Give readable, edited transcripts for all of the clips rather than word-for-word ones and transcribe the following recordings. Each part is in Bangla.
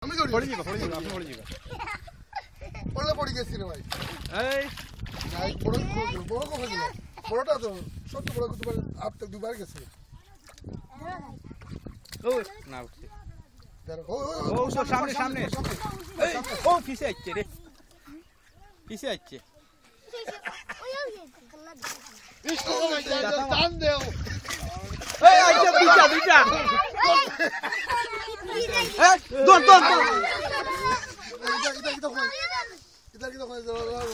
আমি ধরি পড়ে যাবে আপনি পড়ে যাবে পড়লে পড়ে গেছি রে ভাই এই নাই বড় কোথায় গেল বড়টা তো ছোট বড় দুবার আপ তক দুবার গেছে ও না উঠছে ও ও সামনে এই ও পিছে আসছে রে পিছে আসছে ইসো জান দেও এই আইছে দুইটা এই দৌড় ইধর কি দেখো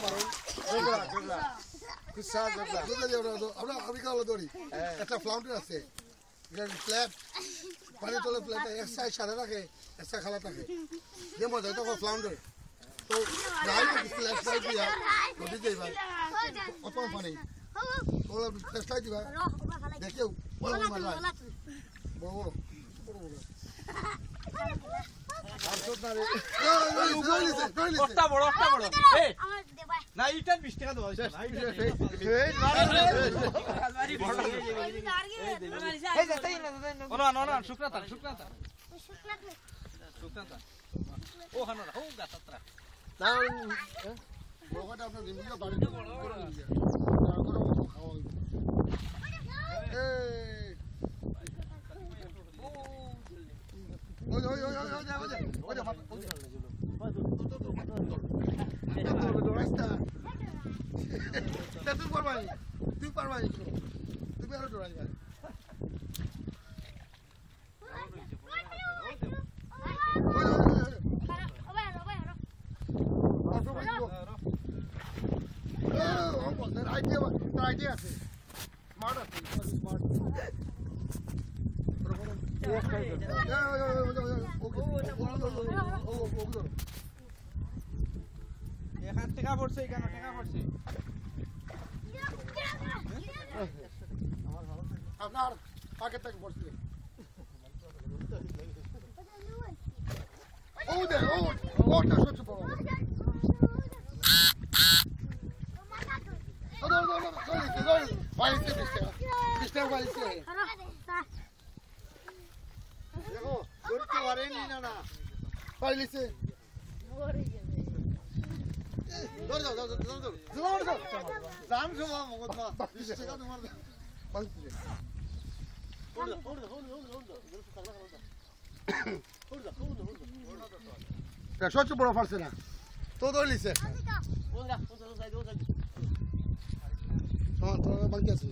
মারো কুসা আমরা আমি কালো দড়ি একটা ফ্লাউন্টার আছে এটা ফ্ল্যাট পানি তোলে ফ্ল্যাট এক সাইড সাদা থাকে এক সাইড খালা থাকে যে মজা এটা ফ্লাউন্টার তো যাই ফ্ল্যাট সাইড দিয়া নদী যাইবা কত পানি ওলা ফ্ল্যাট সাইড দিবা দেখেও বড় বড় মাছ বড় একটা বড় এই না ইটার 20 টাকা দাও না শুকনাতা ও হানো না ও গাছাত্রা না বড়টা আপনার জিন্দগি বাড়ি বড় খাওয়া তুই পারবাই তুমি আরো ডরাই ভাই আইডিয়া আছে স্মার্ট আছে স্মার্ট এখান টাকা পড়ছে কেন টাকা পড়ছে আপনার পাকেট থেকে পড়ছে ও দে ও ওটা সহ্য করো দেখো ধরতে পারেনি না পাইলিছে ধরে দাও জান জমা মগত মা 20 টাকা তোমার পাইছে সহ্য বড় পারছে না তো ধরলিছে বাকি আছে